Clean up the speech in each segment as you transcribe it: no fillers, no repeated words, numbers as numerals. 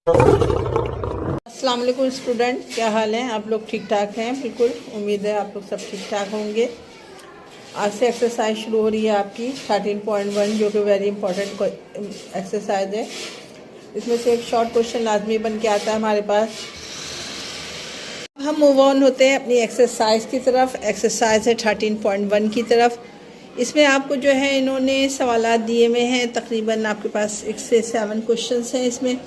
अस्सलाम वालेकुम स्टूडेंट, क्या हाल है? आप लोग ठीक ठाक हैं? बिल्कुल उम्मीद है आप लोग सब ठीक ठाक होंगे। आज से एक्सरसाइज शुरू हो रही है आपकी 13.1, जो कि वेरी इंपॉर्टेंट एक्सरसाइज है। इसमें से एक शॉर्ट क्वेश्चन लाजमी बन के आता है हमारे पास। हम मूव ऑन होते हैं अपनी एक्सरसाइज की तरफ। एक्सरसाइज है 13.1 की तरफ। इसमें आपको जो है इन्होंने सवालात दिए हुए हैं, तकरीबन आपके पास 1 से 7 क्वेश्चन हैं। इसमें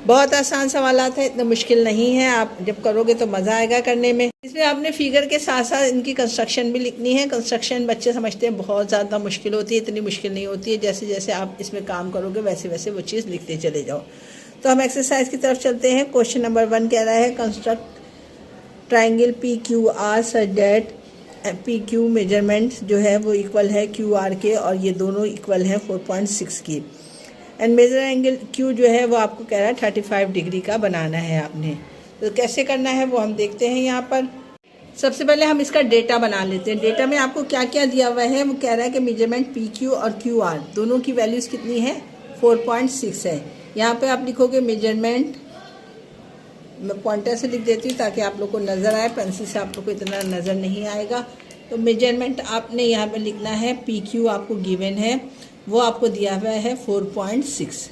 बहुत आसान सवालात है, इतना मुश्किल नहीं है। आप जब करोगे तो मज़ा आएगा करने में। इसमें आपने फिगर के साथ साथ इनकी कंस्ट्रक्शन भी लिखनी है। कंस्ट्रक्शन बच्चे समझते हैं बहुत ज़्यादा मुश्किल होती है, इतनी मुश्किल नहीं होती है। जैसे जैसे आप इसमें काम करोगे वैसे वैसे वो चीज़ लिखते चले जाओ। तो हम एक्सरसाइज की तरफ चलते हैं। क्वेश्चन नंबर 1 कह रहा है, construct triangle P Q R such that P Q measurement जो है वो इक्वल है क्यू आर के, और ये दोनों इक्वल हैं 4.6 की। एंड मेजर एंगल क्यू जो है वो आपको कह रहा है 35 डिग्री का बनाना है आपने। तो कैसे करना है वो हम देखते हैं। यहाँ पर सबसे पहले हम इसका डेटा बना लेते हैं। डेटा में आपको क्या क्या दिया हुआ है वो कह रहा है कि मेजरमेंट पी क्यू और क्यू आर दोनों की वैल्यूज़ कितनी है, 4.6 है। यहाँ पे आप लिखोगे मेजरमेंट, मैं पॉइंटर से लिख देती हूँ ताकि आप लोग को नज़र आए, पेंसिल से आप लोग को इतना नज़र नहीं आएगा। तो मेजरमेंट आपने यहाँ पे लिखना है, पी क्यू आपको गिवन है, वो आपको दिया हुआ है 4.6,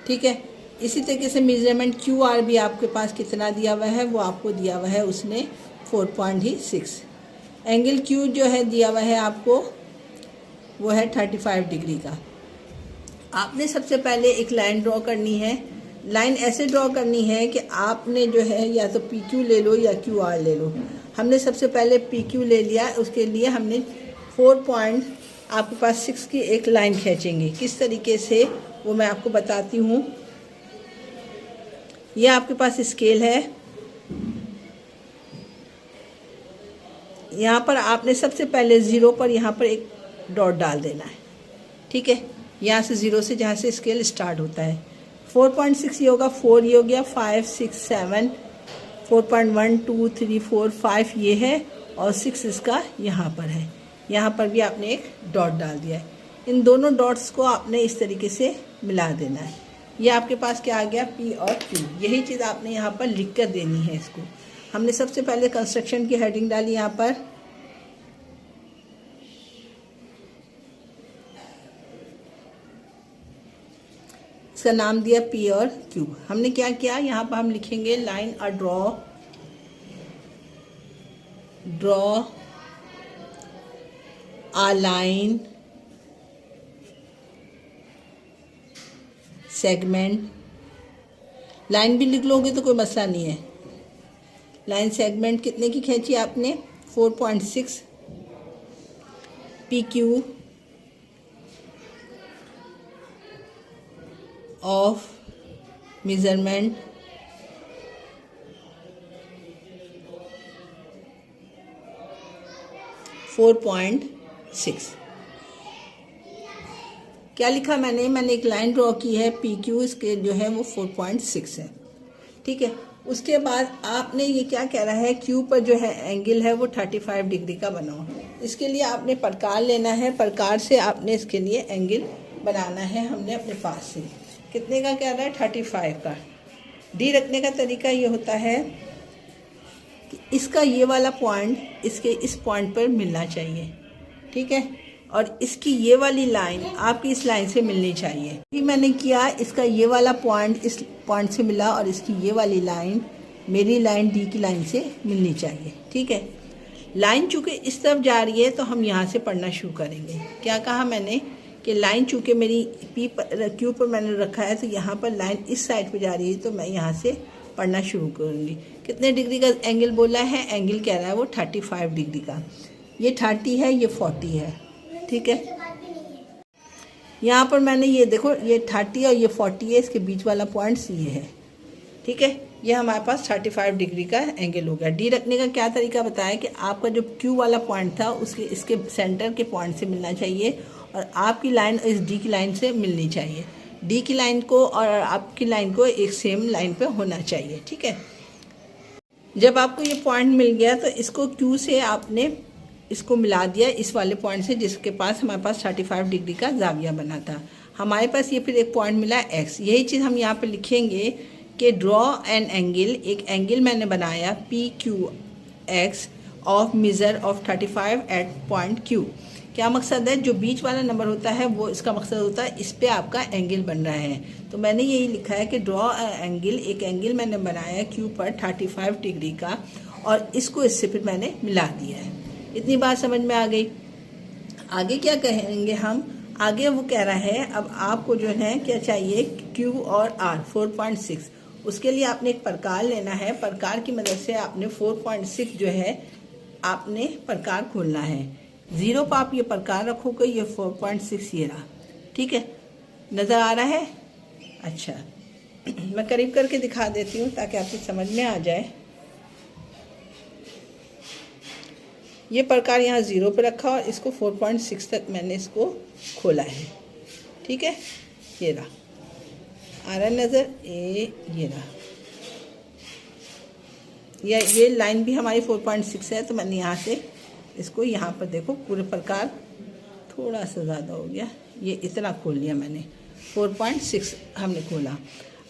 ठीक है। इसी तरीके से मेजरमेंट क्यू आर भी आपके पास कितना दिया हुआ है, वो आपको दिया हुआ है उसने 4.6। एंगल क्यू जो है दिया हुआ है आपको वो है 35 डिग्री का। आपने सबसे पहले एक लाइन ड्रॉ करनी है। लाइन ऐसे ड्रॉ करनी है कि आपने जो है या तो पी क्यू ले लो या क्यू आर ले लो। हमने सबसे पहले पी क्यू ले लिया, उसके लिए हमने 4. आपके पास 6 की एक लाइन खींचेंगे। किस तरीके से वो मैं आपको बताती हूँ। ये आपके पास स्केल है। यहाँ पर आपने सबसे पहले 0 पर यहाँ पर एक डॉट डाल देना है, ठीक है। यहाँ से 0 से जहाँ से स्केल स्टार्ट होता है 4.6 ये होगा, 4 ये हो गया, 5 6 7 4.1 2 3 4 5 ये है, और 6 इसका यहाँ पर है। यहाँ पर भी आपने एक डॉट डाल दिया है। इन दोनों डॉट्स को आपने इस तरीके से मिला देना है। ये आपके पास क्या आ गया, पी और क्यू। यही चीज़ आपने यहाँ पर लिख कर देनी है इसको। हमने सबसे पहले कंस्ट्रक्शन की हेडिंग डाली यहाँ पर, इसका नाम दिया पी और क्यू। हमने क्या किया, यहाँ पर हम लिखेंगे लाइन और draw a line segment. Line भी लिख लोगे तो कोई मसला नहीं है। लाइन सेगमेंट कितने की खींची आपने, 4.6। P Q of measurement .6। क्या लिखा मैंने एक लाइन ड्रॉ की है, पी क्यू इसके जो है वो 4.6 है, ठीक है। उसके बाद आपने ये क्या कह रहा है, क्यू पर जो है एंगल है वो 35 डिग्री का बनाओ। इसके लिए आपने प्रकार लेना है, प्रकार से आपने इसके लिए एंगल बनाना है। हमने अपने पास से कितने का कह रहा है, 35 का। डी रखने का तरीका ये होता है कि इसका ये वाला पॉइंट इसके इस पॉइंट पर मिलना चाहिए, ठीक है, और इसकी ये वाली लाइन आपकी इस लाइन से मिलनी चाहिए। ये मैंने किया, इसका ये वाला पॉइंट इस पॉइंट से मिला, और इसकी ये वाली लाइन मेरी लाइन डी की लाइन से मिलनी चाहिए, ठीक है। लाइन चूँकि इस तरफ जा रही है तो हम यहाँ से पढ़ना शुरू करेंगे। क्या कहा मैंने कि लाइन चूँकि मेरी पी पर क्यू पर मैंने रखा है, तो यहाँ पर लाइन इस साइड पर जा रही है, तो मैं यहाँ से पढ़ना शुरू करूँगी। कितने डिग्री का एंगल बोला है, एंगल कह रहा है वो 35 डिग्री का। ये 30 है, ये 40 है, ठीक है। यहाँ पर मैंने ये देखो, ये 30 और ये 40 है, इसके बीच वाला पॉइंट ये है, ठीक है। ये हमारे पास 35 डिग्री का एंगल हो गया। डी रखने का क्या तरीका बताया कि आपका जो क्यू वाला पॉइंट था उसके इसके सेंटर के पॉइंट से मिलना चाहिए, और आपकी लाइन इस डी की लाइन से मिलनी चाहिए। डी की लाइन को और आपकी लाइन को एक सेम लाइन पे होना चाहिए, ठीक है। जब आपको ये पॉइंट मिल गया तो इसको क्यू से आपने इसको मिला दिया इस वाले पॉइंट से, जिसके पास हमारे पास 35 डिग्री का जाविया बना था। हमारे पास ये फिर एक पॉइंट मिला x। यही चीज़ हम यहाँ पे लिखेंगे कि ड्रॉ एन एंगल, एक एंगल मैंने बनाया PQX of measure of 35 at point Q। क्या मकसद है, जो बीच वाला नंबर होता है वो इसका मकसद होता है इस पे आपका एंगल बन रहा है। तो मैंने यही लिखा है कि ड्रॉ एंगल, एक एंगल मैंने बनाया Q पर 35 डिग्री का और इसको इससे फिर मैंने मिला दिया है। इतनी बात समझ में आ गई। आगे क्या कहेंगे हम, आगे वो कह रहा है अब आपको जो है क्या चाहिए, Q और R 4.6। उसके लिए आपने एक प्रकार लेना है, प्रकार की मदद से आपने 4.6 जो है आपने प्रकार खोलना है। 0 पर आप ये प्रकार रखोगे, ये 4.6 ये रहा। ठीक है, नज़र आ रहा है? अच्छा मैं करीब करके दिखा देती हूँ ताकि आपकी समझ में आ जाए। ये प्रकार यहाँ 0 पे रखा और इसको 4.6 तक मैंने इसको खोला है। ठीक है, ये रहा, आ रहा नज़र, ये रहा। ये लाइन भी हमारी 4.6 है, तो मैंने यहाँ से इसको यहाँ पर देखो पूरे प्रकार थोड़ा सा ज़्यादा हो गया, ये इतना खोल लिया मैंने, 4.6 हमने खोला।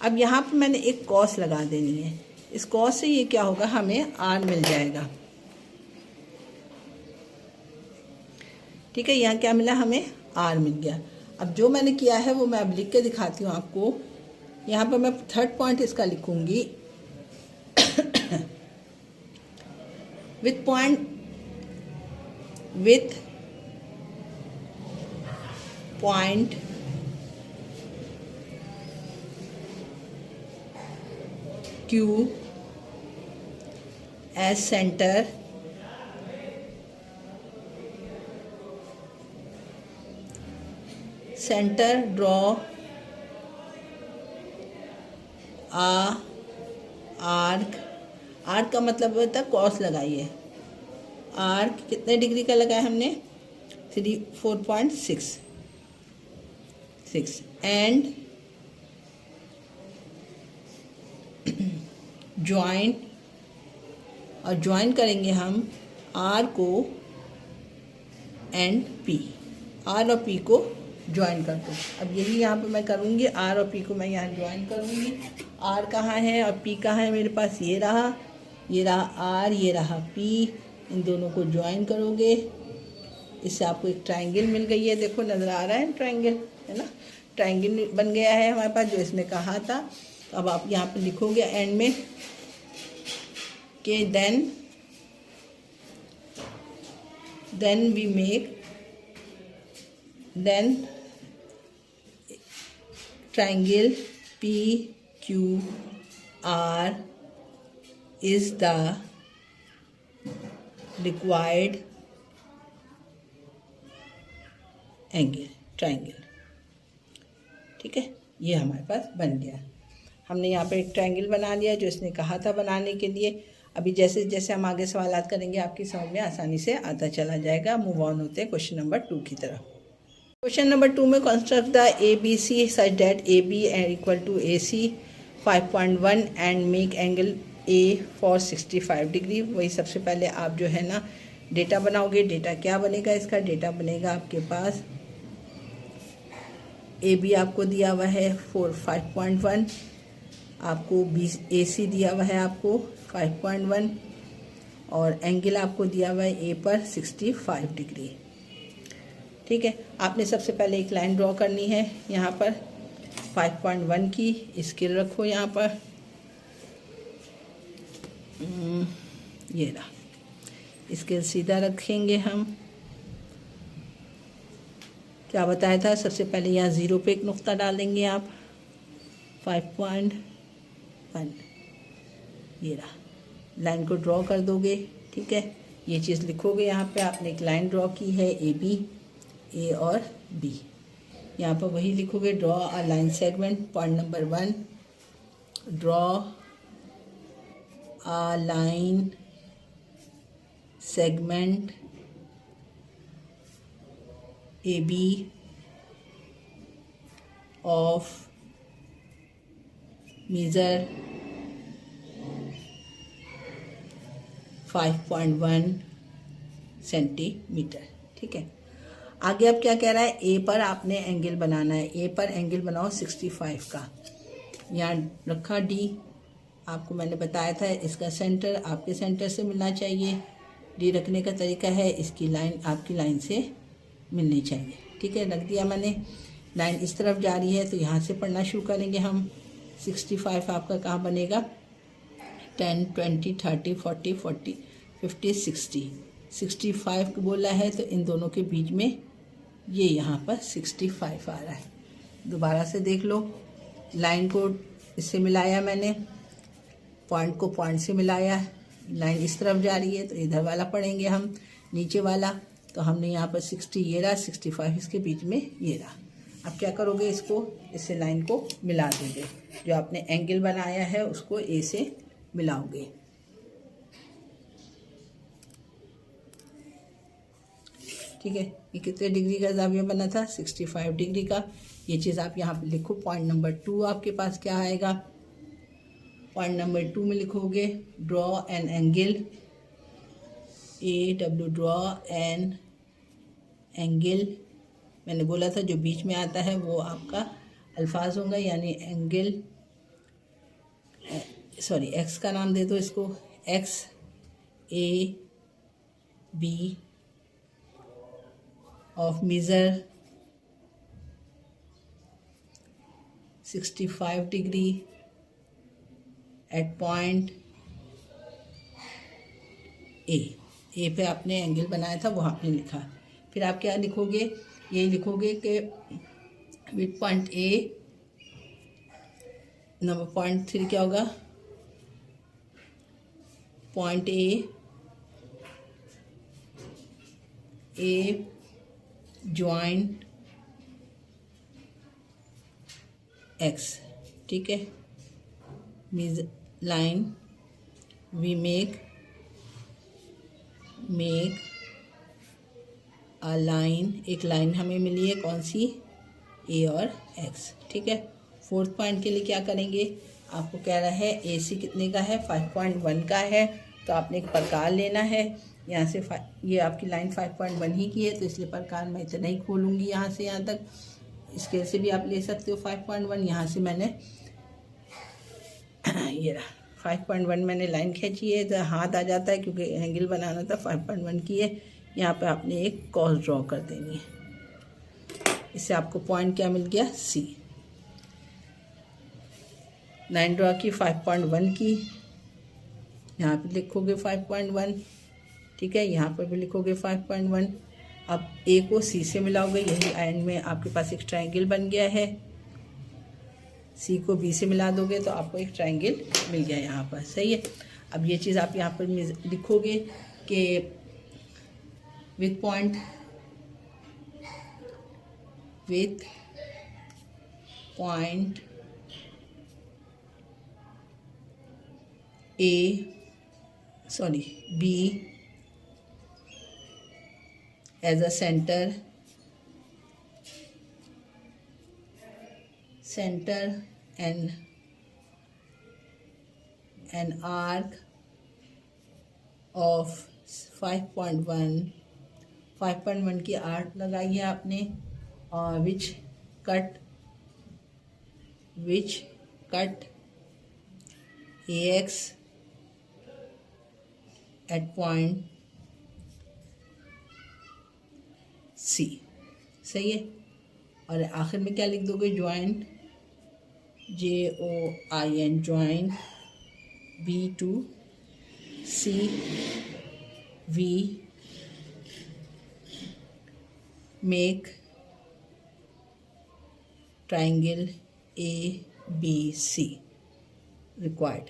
अब यहाँ पर मैंने एक कॉस लगा देनी है। इस कॉस से ये क्या होगा, हमें R मिल जाएगा। ठीक है, यहाँ क्या मिला, हमें R मिल गया। अब जो मैंने किया है वो मैं अब लिख के दिखाती हूँ आपको। यहाँ पर मैं थर्ड पॉइंट इसका लिखूँगी with point Q as center, draw a arc। Arc का मतलब होता है कॉस लगाइए। आर्क कितने डिग्री का लगाया हमने, 4.6 एंड ज्वाइन, और ज्वाइन करेंगे हम आर को एंड पी, आर और पी को ज्वाइन कर दो। अब यही यहाँ पे मैं करूँगी, आर और पी को मैं यहाँ ज्वाइन करूँगी। आर कहाँ है और पी कहाँ है मेरे पास, ये रहा आर, ये रहा पी, इन दोनों को ज्वाइन करोगे, इससे आपको एक ट्रायंगल मिल गई है। देखो नज़र आ रहा है ट्रायंगल, है ना, ट्रायंगल बन गया है हमारे पास जो इसने कहा था। तो अब आप यहाँ पे लिखोगे एंड में कि then we make, then triangle PQR is the required angle, triangle. ठीक है, ये हमारे पास बन गया। हमने यहाँ पे एक ट्रायंगल बना लिया जो इसने कहा था बनाने के लिए। अभी जैसे जैसे हम आगे सवालात करेंगे आपकी समझ में आसानी से आता चला जाएगा। मूव ऑन होते हैं क्वेश्चन नंबर 2 की तरफ। क्वेश्चन नंबर 2 में construct the ABC such that AB equal to AC 5.1 and make angle A for 65 degree. वही सबसे पहले आप जो है ना डेटा बनाओगे। डेटा क्या बनेगा, इसका डेटा बनेगा आपके पास AB आपको दिया हुआ है 5.1, आपको AC दिया हुआ है आपको 5.1 और एंगल आपको दिया हुआ है A पर 65 डिग्री। ठीक है, आपने सबसे पहले एक लाइन ड्रॉ करनी है यहाँ पर 5.1 की। स्केल रखो यहाँ पर, ये रहा, स्केल सीधा रखेंगे हम। क्या बताया था, सबसे पहले यहाँ 0 पे एक नुक्ता डाल देंगे आप, 5.1 ये रहा, लाइन को ड्रॉ कर दोगे। ठीक है, ये चीज़ लिखोगे यहाँ पे, आपने एक लाइन ड्रॉ की है AB, A और B। यहाँ पर वही लिखोगे, draw a line segment. Point number 1, draw a line segment AB of measure 5.1 centimetre. ठीक है, आगे अब क्या कह रहा है, ए पर आपने एंगल बनाना है। ए पर एंगल बनाओ 65 का। यहाँ रखा डी, आपको मैंने बताया था इसका सेंटर आपके सेंटर से मिलना चाहिए। डी रखने का तरीका है, इसकी लाइन आपकी लाइन से मिलनी चाहिए। ठीक है, रख दिया मैंने। लाइन इस तरफ जा रही है तो यहाँ से पढ़ना शुरू करेंगे हम। 65 आपका कहाँ बनेगा, 10, 20, 30, 40, 50, 60। 65 को बोला है तो इन दोनों के बीच में ये यहाँ पर 65 आ रहा है। दोबारा से देख लो, लाइन को इससे मिलाया मैंने, पॉइंट को पॉइंट से मिलाया। लाइन इस तरफ जा रही है तो इधर वाला पढ़ेंगे हम, नीचे वाला। तो हमने यहाँ पर 60 ये रहा, 65 इसके बीच में ये रहा। अब क्या करोगे, इसको इससे लाइन को मिला दोगे। जो आपने एंगल बनाया है उसको ए से मिलाओगे। ठीक है, ये कितने डिग्री का ज़ाविया बना था, 65 डिग्री का। ये चीज़ आप यहाँ पे लिखो। पॉइंट नंबर 2 आपके पास क्या आएगा, पॉइंट नंबर 2 में लिखोगे draw an angle, AW draw an angle. मैंने बोला था जो बीच में आता है वो आपका अल्फाज होगा, यानी एंगल, सॉरी एक्स का नाम दे दो इसको, XAB of measure 65 degree at point A पे आपने एंगल बनाया था वो आपने लिखा। फिर आप क्या लिखोगे, ये लिखोगे कि with point A, number point 3 क्या होगा, पॉइंट ए ज्वाइंट एक्स। ठीक है, मीज line we make a line, एक लाइन हमें मिली है, कौन सी, ए और एक्स। ठीक है, 4th पॉइंट के लिए क्या करेंगे, आपको कह रहा है AC कितने का है, 5.1 का है। तो आपने एक प्रकार लेना है। यहाँ से ये आपकी लाइन 5.1 ही की है तो इसलिए प्रकार मैं इतना ही खोलूँगी यहाँ से यहाँ तक। स्केल से भी आप ले सकते हो 5.1। यहाँ से मैंने ये रहा 5.1 मैंने लाइन खींची है, तो हाथ आ जाता है क्योंकि एंगल बनाना था। 5.1 की है, यहाँ पे आपने एक कॉस ड्रॉ कर देनी है। इससे आपको पॉइंट क्या मिल गया, C। लाइन ड्रॉ की 5.1 की, यहाँ पे लिखोगे 5.1। ठीक है, यहाँ पर भी लिखोगे 5.1। अब A को C से मिलाओगे, यही एंड में आपके पास एक ट्रायंगल बन गया है। C को B से मिला दोगे तो आपको एक ट्रायंगल मिल गया यहाँ पर। सही है, अब ये चीज़ आप यहाँ पर लिखोगे कि with point B as a center and an arc of 5.1 की आर्क लगाई है आपने, और which cut AX at point C। सही है, और आखिर में क्या लिख दोगे, joint JOIN joint B to C V make triangle ABC required।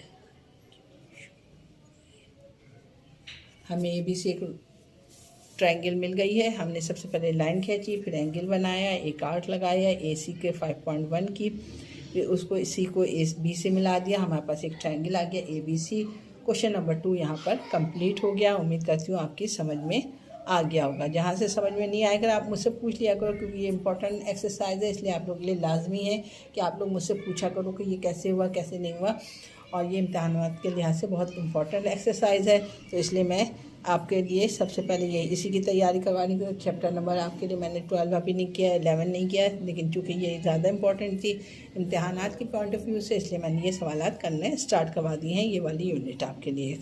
हमें ABC एक ट्रायंगल मिल गई है। हमने सबसे पहले लाइन खींची, फिर एंगल बनाया, एक आर्क लगाया AC के 5.1 की, फिर उसको C को B से मिला दिया, हमारे पास एक ट्रायंगल आ गया ABC। क्वेश्चन नंबर 2 यहाँ पर कंप्लीट हो गया। उम्मीद करती हूँ आपकी समझ में आ गया होगा। जहाँ से समझ में नहीं आएगा आप मुझसे पूछ लिया करो, क्योंकि ये इंपॉर्टेंट एक्सरसाइज है, इसलिए आप लोग के लिए लाजमी है कि आप लोग मुझसे पूछा करो कि ये कैसे हुआ कैसे नहीं हुआ। और ये इम्तहानात के लिहाज से बहुत इंपॉर्टेंट एक्सरसाइज है, तो इसलिए मैं आपके लिए सबसे पहले ये इसी की तैयारी करवानी है। चैप्टर नंबर आपके लिए मैंने 12 अभी नहीं किया है, 11 नहीं किया है, लेकिन चूँकि ये ज़्यादा इंपॉर्टेंट थी इम्तिहानात की पॉइंट ऑफ व्यू से, इसलिए मैंने ये सवालात करने स्टार्ट करवा दिए हैं। ये वाली यूनिट आपके लिए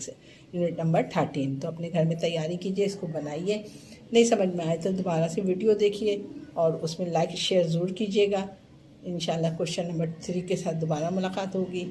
यूनिट नंबर 13। तो अपने घर में तैयारी कीजिए, इसको बनाइए। नहीं समझ में आए तो दोबारा से वीडियो देखिए और उसमें लाइक शेयर ज़रूर कीजिएगा। इंशाल्लाह क्वेश्चन नंबर 3 के साथ दोबारा मुलाकात होगी।